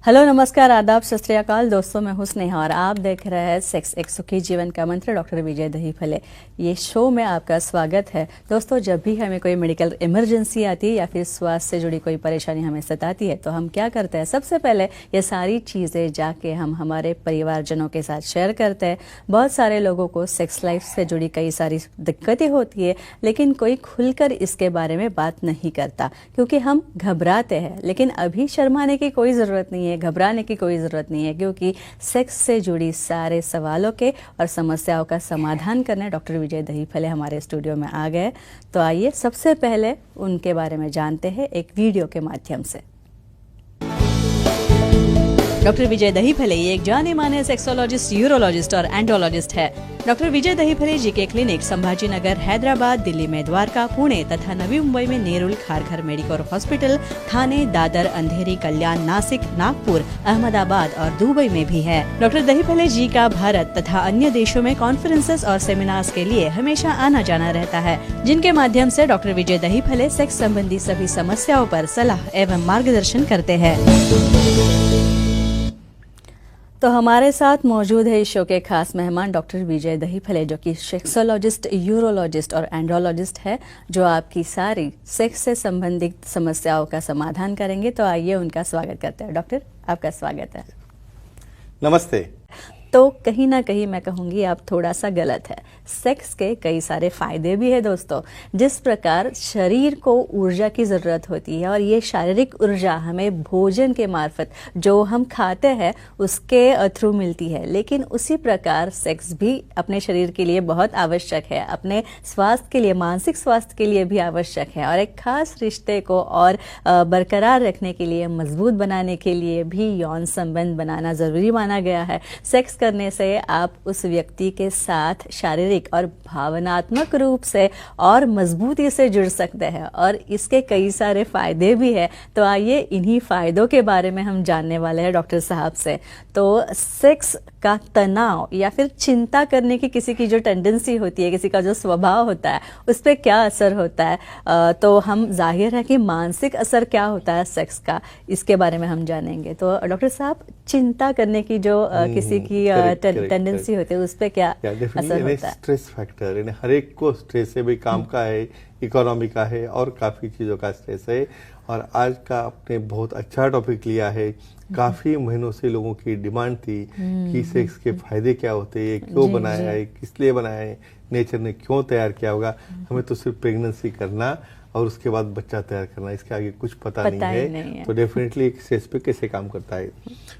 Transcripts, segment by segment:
Hello, नमस्कार, आदाब, सत श्री अकाल दोस्तों। मैं हूं स्नेहा और आप देख रहे हैं सेक्स एक सुखी जीवन का मंत्र डॉक्टर विजय दहीफले। ये शो में आपका स्वागत है। दोस्तों, जब भी हमें कोई मेडिकल इमरजेंसी आती है या फिर स्वास्थ्य से जुड़ी कोई परेशानी हमें सताती है तो हम क्या करते हैं, सबसे पहले ये सारी चीज़ें जाके हम हमारे परिवारजनों के साथ शेयर करते हैं। बहुत सारे लोगों को सेक्स लाइफ से जुड़ी कई सारी दिक्कतें होती है, लेकिन कोई खुलकर इसके बारे में बात नहीं करता क्योंकि हम घबराते हैं। लेकिन अभी शर्माने की कोई ज़रूरत नहीं है, घबराने की कोई ज़रूरत नहीं है, क्योंकि सेक्स से जुड़ी सारे सवालों के और समस्याओं का समाधान करने डॉक्टर विजय दहीफले हमारे स्टूडियो में आ गए। तो आइए सबसे पहले उनके बारे में जानते हैं एक वीडियो के माध्यम से। डॉक्टर विजय दहीफले ये एक जाने माने सेक्सोलॉजिस्ट, यूरोलॉजिस्ट और एंडोलॉजिस्ट है। डॉक्टर विजय दहीफले जी के क्लिनिक संभाजी नगर, हैदराबाद, दिल्ली में द्वारका, पुणे तथा नवी मुंबई में नेरुल, खारघर मेडिकोर हॉस्पिटल, थाने, दादर, अंधेरी, कल्याण, नासिक, नागपुर, अहमदाबाद और दुबई में भी है। डॉक्टर दहीफले जी का भारत तथा अन्य देशों में कॉन्फ्रेंसेस और सेमिनार्स के लिए हमेशा आना जाना रहता है, जिनके माध्यम से डॉक्टर विजय दहीफले सेक्स संबंधी सभी समस्याओं पर सलाह एवं मार्गदर्शन करते हैं। तो हमारे साथ मौजूद है इस शो के खास मेहमान डॉक्टर विजय दहीफले, जो कि सेक्सोलॉजिस्ट, यूरोलॉजिस्ट और एंड्रोलॉजिस्ट है, जो आपकी सारी सेक्स से संबंधित समस्याओं का समाधान करेंगे। तो आइए उनका स्वागत करते हैं। डॉक्टर, आपका स्वागत है। नमस्ते। तो कहीं ना कहीं मैं कहूँगी आप थोड़ा सा गलत है। सेक्स के कई सारे फायदे भी है दोस्तों। जिस प्रकार शरीर को ऊर्जा की ज़रूरत होती है और ये शारीरिक ऊर्जा हमें भोजन के मार्फत जो हम खाते हैं उसके थ्रू मिलती है, लेकिन उसी प्रकार सेक्स भी अपने शरीर के लिए बहुत आवश्यक है, अपने स्वास्थ्य के लिए, मानसिक स्वास्थ्य के लिए भी आवश्यक है। और एक खास रिश्ते को और बरकरार रखने के लिए, मजबूत बनाने के लिए भी यौन संबंध बनाना ज़रूरी माना गया है। सेक्स करने से आप उस व्यक्ति के साथ शारीरिक और भावनात्मक रूप से और मजबूती से जुड़ सकते हैं और इसके कई सारे फायदे भी हैं। तो आइए इन्हीं फायदों के बारे में हम जानने वाले हैं डॉक्टर साहब से। तो सेक्स का तनाव या फिर चिंता करने की किसी की जो टेंडेंसी होती है, किसी का जो स्वभाव होता है, उस पर क्या असर होता है? तो हम जाहिर है कि मानसिक असर क्या होता है सेक्स का, इसके बारे में हम जानेंगे। तो डॉक्टर साहब, चिंता करने की जो किसी की टेंडेंसी होती है उस पर क्या असर होता है? स्ट्रेस फैक्टर, यानी हर एक को स्ट्रेस है, भाई काम का है, इकोनॉमी का है और काफी चीजों का स्ट्रेस है। और आज का आपने बहुत अच्छा टॉपिक लिया है। काफी महीनों से लोगों की डिमांड थी कि सेक्स के फायदे क्या होते हैं, क्यों बनाया है, किस लिए बनाया है, नेचर ने क्यों तैयार किया होगा। हमें तो सिर्फ प्रेगनेंसी करना और उसके बाद बच्चा तैयार करना, इसके आगे कुछ पता नहीं है। तो डेफिनेटली एक सेक्स पे कैसे काम करता है।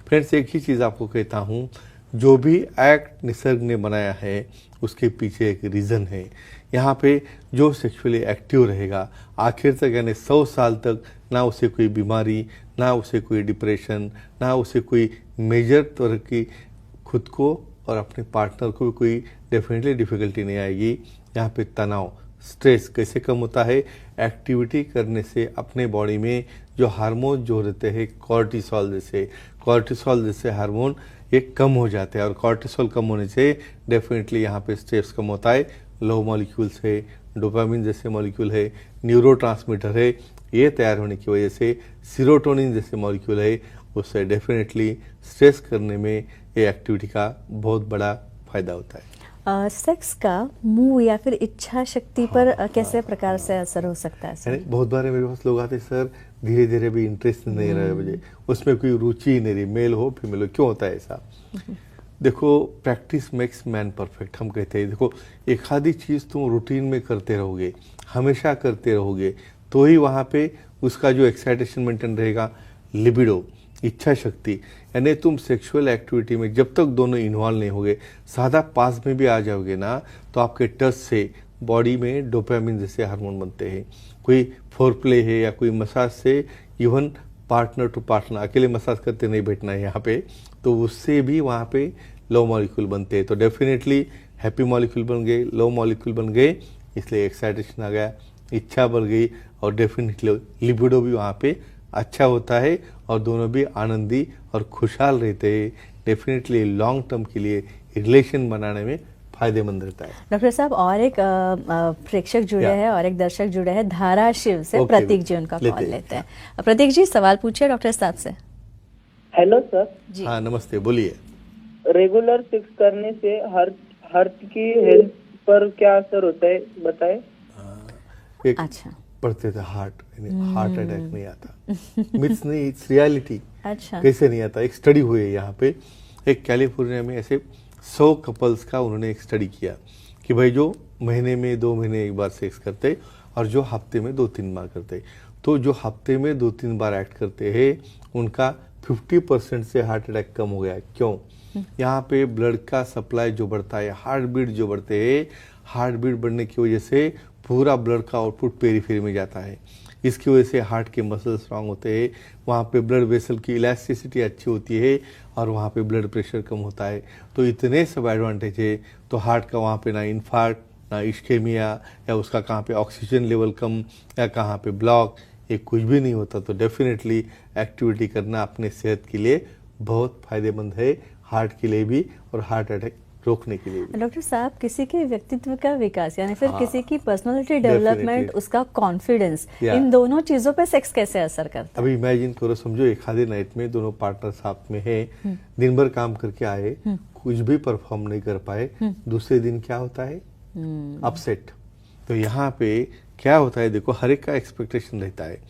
फ्रेंड्स, एक ही चीज आपको कहता हूँ, जो भी एक्ट निसर्ग ने बनाया है उसके पीछे एक रीज़न है। यहाँ पे जो सेक्सुअली एक्टिव रहेगा आखिर तक, यानी 100 साल तक, ना उसे कोई बीमारी, ना उसे कोई डिप्रेशन, ना उसे कोई मेजर तरह की खुद को और अपने पार्टनर को भी कोई डेफिनेटली डिफिकल्टी नहीं आएगी। यहाँ पे तनाव, स्ट्रेस कैसे कम होता है? एक्टिविटी करने से अपने बॉडी में जो हार्मोन जो रहते हैं, कॉर्टिसोल जैसे हार्मोन ये कम हो जाते हैं। और कॉर्टिसोल कम होने से डेफिनेटली यहाँ पे स्ट्रेस कम होता है। लो मॉलिक्यूल्स है, डोपामिन जैसे मॉलिक्यूल है, न्यूरोट्रांसमीटर है, ये तैयार होने की वजह से सीरोटोनिन जैसे मॉलिक्यूल है, उससे डेफिनेटली स्ट्रेस करने में ये एक्टिविटी का बहुत बड़ा फायदा होता है। सेक्स का मुंह या फिर इच्छा शक्ति पर कैसे प्रकार से असर हो सकता है? बहुत बार मेरे पास लोग आते, सर धीरे धीरे भी इंटरेस्ट नहीं रहा मुझे, उसमें कोई रुचि नहीं रही, मेल हो फीमेल हो, क्यों होता है ऐसा? देखो, प्रैक्टिस मेक्स मैन परफेक्ट हम कहते हैं। देखो, एक आधी चीज़ तुम रूटीन में करते रहोगे, हमेशा करते रहोगे, तो ही वहाँ पे उसका जो एक्साइटेशन मेंटेन रहेगा। लिबिडो, इच्छा शक्ति, यानी तुम सेक्सुअल एक्टिविटी में जब तक दोनों इन्वॉल्व नहीं होगे, सादा पास में भी आ जाओगे ना, तो आपके टच से बॉडी में डोपामिन जैसे हार्मोन बनते हैं। कोई फोरप्ले है या कोई मसाज से, इवन पार्टनर टू पार्टनर, अकेले मसाज करते नहीं बैठना है यहाँ पे, तो उससे भी वहाँ पे लो मॉलिक्यूल बनते हैं। तो डेफिनेटली हैप्पी मॉलिक्यूल बन गए, लो मॉलिक्यूल बन गए, इसलिए एक्साइटेशन आ गया, इच्छा बढ़ गई और डेफिनेटली लिबिडो भी वहाँ पे अच्छा होता है और दोनों भी आनंदी और खुशहाल रहते हैं। डेफिनेटली लॉन्ग टर्म के लिए रिलेशन बनाने में फायदेमंद रहता है। डॉक्टर साहब, और एक प्रेक्षक जुड़े हैं और एक दर्शक जुड़े हैं धाराशिव से। प्रतीक जी उनका कॉल लेते हैं। प्रतीक जी, सवाल पूछिए डॉक्टर साहब से। हेलो सर, जी। हाँ नमस्ते, बोलिए। रेगुलर सेक्स करने से हार्ट की हेल्थ पर क्या असर होता है बताएं। एक अच्छा। पढ़ते थे हार्ट अटैक नहीं आता। मिथ्स नहीं, इट्स रियलिटी। अच्छा। कैसे नहीं आता? एक स्टडी हुई है यहाँ पे, एक कैलिफोर्निया में ऐसे 100 कपल्स का उन्होंने एक स्टडी किया कि भाई जो महीने में 2 महीने एक बार सेक्स करते और जो हफ्ते में 2-3 बार करते, तो जो हफ्ते में 2-3 बार एक्ट करते हैं उनका 50% से हार्ट अटैक कम हो गया। क्यों? यहाँ पे ब्लड का सप्लाई जो बढ़ता है, हार्ट बीट जो बढ़ते हैं, हार्ट बीट बढ़ने की वजह से पूरा ब्लड का आउटपुट पेरीफेरी में जाता है। इसकी वजह से हार्ट के मसल स्ट्रांग होते हैं, वहाँ पे ब्लड वेसल की इलास्टिसिटी अच्छी होती है और वहाँ पे ब्लड प्रेशर कम होता है। तो इतने सब एडवांटेज है, तो हार्ट का वहाँ पे ना इन्फार्क्ट, ना इश्केमिया, या उसका कहाँ पे ऑक्सीजन लेवल कम, या कहाँ पे ब्लॉक, ये कुछ भी नहीं होता। तो डेफिनेटली एक्टिविटी करना अपने सेहत के लिए बहुत फायदेमंद है, हार्ट के लिए भी और हार्ट अटैक रोकने के लिए भी। डॉक्टर साहब, किसी के व्यक्तित्व का विकास यानी फिर हाँ, किसी की पर्सनालिटी डेवलपमेंट, definitely। उसका कॉन्फिडेंस, Yeah। इन दोनों चीजों पे सेक्स कैसे असर करता है? अभी इमेजिन करो, समझो एक आधे नाइट में दोनों पार्टनर साथ में है, दिन भर काम करके आए, कुछ भी परफॉर्म नहीं कर पाए, दूसरे दिन क्या होता है? अपसेट। तो यहाँ पे क्या होता है, देखो हर एक का एक्सपेक्टेशन रहता है।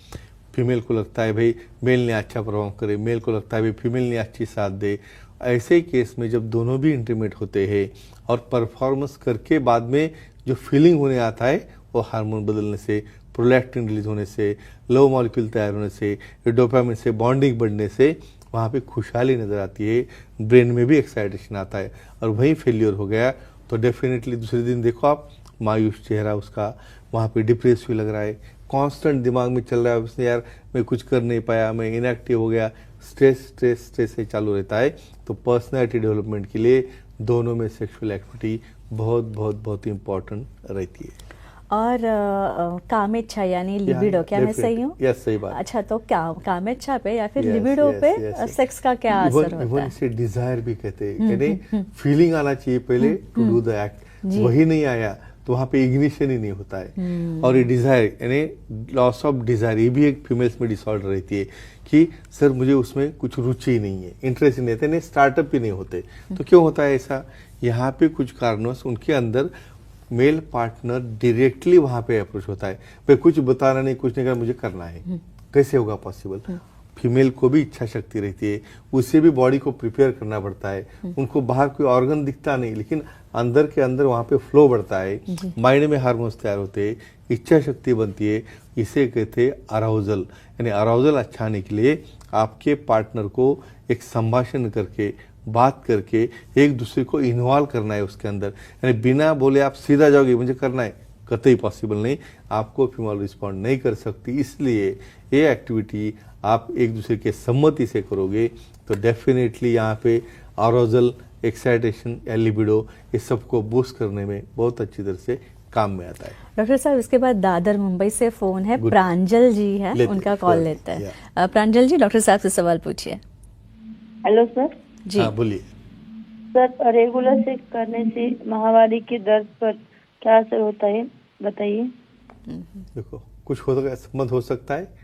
फीमेल को लगता है भाई मेल ने अच्छा परफॉर्म करे, मेल को लगता है भाई फीमेल ने अच्छी साथ दे। ऐसे केस में जब दोनों भी इंटीमेट होते हैं और परफॉर्मेंस करके बाद में जो फीलिंग होने आता है, वो हार्मोन बदलने से, प्रोलैक्टिन रिलीज होने से, लो मॉलिक्यूल तैयार होने से, डोपामिन से बॉन्डिंग बढ़ने से वहाँ पे खुशहाली नज़र आती है, ब्रेन में भी एक्साइटेशन आता है। और वहीं फेलियर हो गया तो डेफिनेटली दूसरे दिन देखो आप, मायूस चेहरा उसका, वहाँ पे डिप्रेस भी लग रहा है, कांस्टेंट दिमाग में चल रहा है उसने, यार मैं कुछ कर नहीं पाया, मैं इनएक्टिव हो गया, स्ट्रेस से चालू रहता है। तो पर्सनैलिटी डेवलपमेंट के लिए दोनों में सेक्सुअल एक्टिविटी बहुत बहुत बहुत इंपॉर्टेंट रहती है। और कामेच्छा यानी लिबिडो, क्या मैं सही हूँ? यस, सही बात। अच्छा, तो कामेच्छा पे या फिर Yes, लिबिडो yes, पे yes, yes। सेक्स का क्या असर होता इवन है? इसे डिजायर भी कहते हैं, यानी फीलिंग आना चाहिए पहले टू डू द एक्ट, जी। वही नहीं आया तो वहाँ पे इग्निशन ही नहीं होता है। और ये डिजायर यानी लॉस ऑफ डिजायर, ये भी एक फीमेल्स में डिसऑर्डर रहती है कि सर मुझे उसमें कुछ रुचि नहीं है, इंटरेस्ट नहीं रहता, स्टार्टअप ही नहीं होते। तो क्यों होता है ऐसा? यहाँ पे कुछ कारणों से उनके अंदर मेल पार्टनर डायरेक्टली वहां पे अप्रोच होता है, भाई कुछ बताना नहीं, कुछ नहीं करना, मुझे करना है। कैसे होगा पॉसिबल? फीमेल को भी इच्छा शक्ति रहती है, उससे भी बॉडी को प्रिपेयर करना पड़ता है। उनको बाहर कोई ऑर्गन दिखता नहीं, लेकिन अंदर के अंदर वहां पे फ्लो बढ़ता है, माइंड में हार्मोन्स तैयार होते हैं, इच्छा शक्ति बनती है। इसे कहते हैं अराउजल। यानी अराउजल अच्छा आने के लिए आपके पार्टनर को एक संभाषण करके, बात करके एक दूसरे को इन्वॉल्व करना है उसके अंदर। यानी बिना बोले आप सीधा जाओगे मुझे करना है, कतई पॉसिबल नहीं, आपको फीमेल रिस्पॉन्ड नहीं कर सकती। इसलिए ये एक्टिविटी आप एक दूसरे के सम्मति से करोगे तो डेफिनेटली यहाँ पे अराउजल, एक्साइटेशन या लिबिडो, ये सबको बूस्ट करने में बहुत अच्छी तरह से काम में आता है। डॉक्टर साहब, इसके बाद दादर मुंबई से फोन है, प्रांजल जी है, उनका कॉल लेते हैं। प्रांजल जी, डॉक्टर साहब से सवाल पूछिए। Hello sir. जी हाँ, बोलिए। सर, रेगुलर सेक्स करने से माहवारी के दर्द पर क्या असर होता है बताइए। देखो, कुछ संबंध हो सकता है।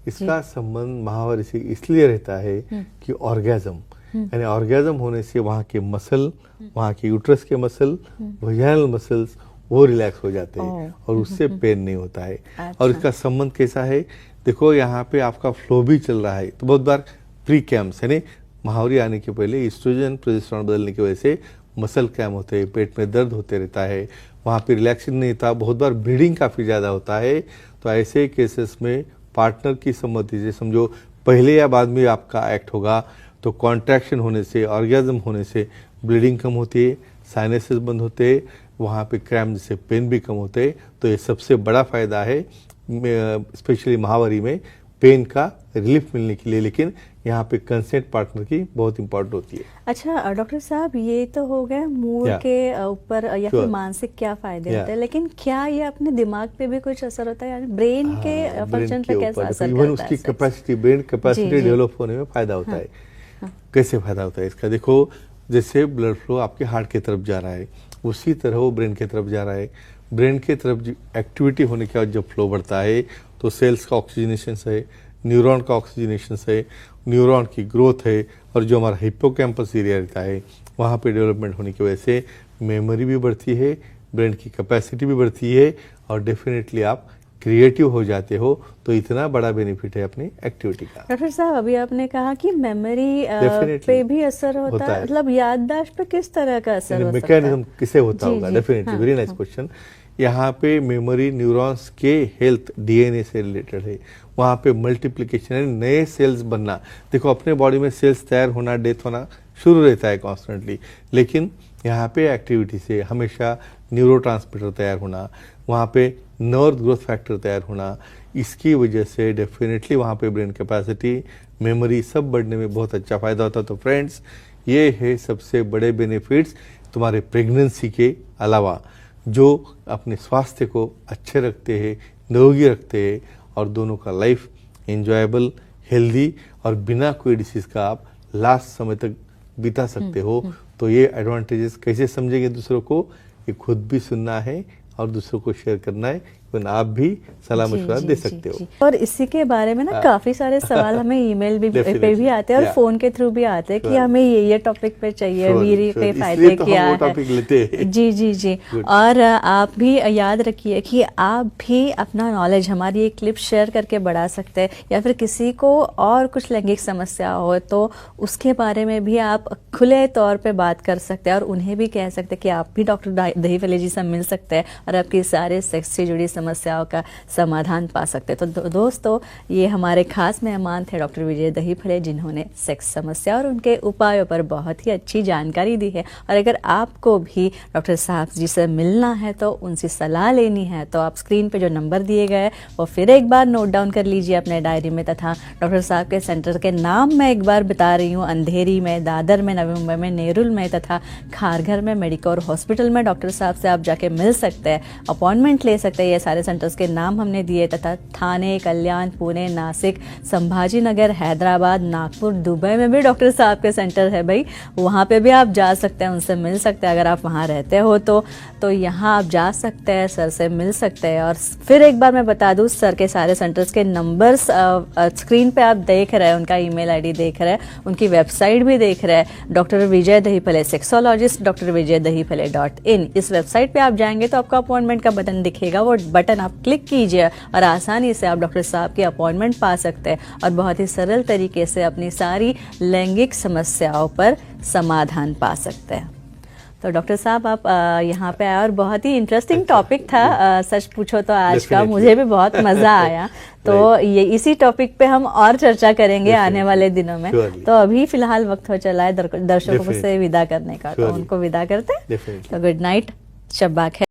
इसका संबंध माहवारी से इसलिए रहता है कि ऑर्गेजम, यानी ऑर्गेजम होने से वहाँ के मसल, वहाँ के यूट्रस के मसल, वजाइनल मसल्स वो रिलैक्स हो जाते हैं और उससे पेन नहीं होता है। और इसका संबंध कैसा है? देखो यहाँ पे आपका फ्लो भी चल रहा है, तो बहुत बार प्री कैम्स यानी महावरी आने के पहले ईस्ट्रोजन प्रोजेस्टेरोन बदलने की वजह से मसल कैम होते हैं, पेट में दर्द होते रहता है, वहाँ पे रिलैक्सेशन नहीं था, बहुत बार ब्लीडिंग काफ़ी ज़्यादा होता है। तो ऐसे केसेस में पार्टनर की सम्मति से, समझो पहले या बाद में आपका एक्ट होगा, तो कॉन्ट्रैक्शन होने से, ऑर्गेजम होने से ब्लीडिंग कम होती है, साइनसेस बंद होते हैं, वहाँ पे क्रैम्प जैसे पेन भी कम होते हैं। तो ये सबसे बड़ा फायदा है स्पेशली महावरी में पेन का रिलीफ मिलने के लिए। लेकिन यहाँ पे कंसेंट पार्टनर की बहुत इंपॉर्टेंट होती है। अच्छा डॉक्टर साहब, ये तो हो गया मूड के ऊपर या फिर मानसिक क्या फायदे होते हैं, लेकिन क्या ये अपने दिमाग पे भी कुछ असर होता है, यानी ब्रेन के फंक्शन पे कैसा असर करता है? उसकी कैपेसिटी, ब्रेन कैपेसिटी डेवलप होने में फायदा होता है। कैसे फायदा होता है इसका? देखो, जैसे ब्लड फ्लो आपके हार्ट की तरफ जा रहा है, उसी तरह वो ब्रेन की तरफ जा रहा है। ब्रेन की तरफ एक्टिविटी होने के बाद जब फ्लो बढ़ता है तो सेल्स का ऑक्सीजनेशन है, न्यूरॉन का ऑक्सीजनेशन है, न्यूरॉन की ग्रोथ है, और जो हमारा हिप्पोकैम्पस एरिया रहता है वहाँ पे डेवलपमेंट होने की वजह से मेमोरी भी बढ़ती है, ब्रेन की कैपेसिटी भी बढ़ती है, और डेफिनेटली आप क्रिएटिव हो जाते हो। तो इतना बड़ा बेनिफिट है अपनी एक्टिविटी का। डॉक्टर साहब, अभी आपने कहा कि मेमोरी Definitely पे भी असर होता है, है। मतलब याददाश्त पे किस तरह का असर हो सकता है? मैकेनिज्म किसे होता जी, होगा? जी, डेफिनेटली, हाँ, वेरी नाइस हाँ। क्वेश्चन। यहाँ पे मेमोरी न्यूरॉन्स के हेल्थ डीएनए से रिलेटेड है। वहाँ पे मल्टीप्लिकेशन है, नए सेल्स बनना। देखो अपने बॉडी में सेल्स तैयार होना, डेथ होना शुरू रहता है कॉन्स्टेंटली, लेकिन यहाँ पे एक्टिविटी से हमेशा न्यूरोट्रांसमीटर तैयार होना, वहाँ पे नर्व ग्रोथ फैक्टर तैयार होना, इसकी वजह से डेफिनेटली वहाँ पे ब्रेन कैपेसिटी, मेमोरी सब बढ़ने में बहुत अच्छा फायदा होता है। तो फ्रेंड्स, ये है सबसे बड़े बेनिफिट्स तुम्हारे प्रेगनेंसी के अलावा, जो अपने स्वास्थ्य को अच्छे रखते हैं, निरोगी रखते हैं, और दोनों का लाइफ एंजॉयबल, हेल्दी, और बिना कोई डिसीज का आप लास्ट समय तक बिता सकते हो। तो ये एडवांटेजेस कैसे समझेंगे दूसरों को, ये खुद भी सुनना है और दूसरों को शेयर करना है, वरना आप भी सलाह मशवरा दे सकते हो। और इसी के बारे में ना काफी सारे सवाल हमें ईमेल भी पे भी आते हैं और फोन के थ्रू भी आते हैं कि हमें ये टॉपिक पे चाहिए, वीर्य के फायदे क्या है। टॉपिक लेते हैं। जी जी जी। और आप भी याद रखिए कि आप भी अपना नॉलेज हमारी एक क्लिप शेयर करके बढ़ा सकते हैं, या फिर किसी को और कुछ लैंगिक समस्या हो तो उसके बारे में भी आप खुले तौर पे बात कर सकते हैं, और उन्हें भी कह सकते हैं कि आप भी डॉक्टर दहीफले जी से मिल सकते हैं और आपकी सारे सेक्स से जुड़ी समस्याओं का समाधान पा सकते हैं। तो दोस्तों, ये हमारे खास मेहमान थे डॉक्टर विजय दहीफले, जिन्होंने सेक्स समस्या और उनके उपायों पर बहुत ही अच्छी जानकारी दी है। और अगर आपको भी डॉक्टर साहब जी से मिलना है, तो उनसे सलाह लेनी है, तो आप स्क्रीन पे जो नंबर दिए गए वो फिर एक बार नोट डाउन कर लीजिए अपने डायरी में, तथा डॉक्टर साहब के सेंटर के नाम मैं एक बार बता रही हूँ। अंधेरी में, दादर में, नवी मुंबई में, नेरुल में, तथा खारघर में मेडिकोर हॉस्पिटल में डॉक्टर साहब से आप जाके मिल सकते हैं, अपॉइंटमेंट ले सकते हैं। ये सारे सेंटर्स के नाम हमने दिए, तथा थाने, कल्याण, पुणे, नासिक, संभाजी नगर, हैदराबाद, नागपुर, दुबई में भी डॉक्टर साहब के सेंटर है भाई, वहाँ पे भी आप जा सकते हैं, उनसे मिल सकते हैं। अगर आप वहाँ रहते हो तो यहाँ आप जा सकते हैं, सर से मिल सकते हैं। और फिर एक बार मैं बता दूँ, सर के सारे सेंटर्स के नंबर्स स्क्रीन पे आप देख रहे हैं, उनका ईमेल आईडी देख रहे हैं, उनकी वेबसाइट भी देख रहे हैं, डॉक्टर विजय दहीफले सेक्सोलॉजिस्ट drvijaydahiphale.in। इस वेबसाइट पे आप जाएंगे तो आपको अपॉइंटमेंट का बटन दिखेगा, वो बटन आप क्लिक कीजिए और आसानी से आप डॉक्टर साहब की अपॉइंटमेंट पा सकते हैं, और बहुत ही सरल तरीके से अपनी सारी लैंगिक समस्याओं पर समाधान पा सकते हैं। तो डॉक्टर साहब, आप यहाँ पे आए और बहुत ही इंटरेस्टिंग टॉपिक था, सच पूछो तो आज का मुझे भी बहुत मजा आया। तो ये इसी टॉपिक पे हम और चर्चा करेंगे आने वाले दिनों में। तो अभी फिलहाल वक्त हो चला है दर्शकों से विदा करने का, तो उनको विदा करते हैं। तो गुड नाइट, शब्बा खैर।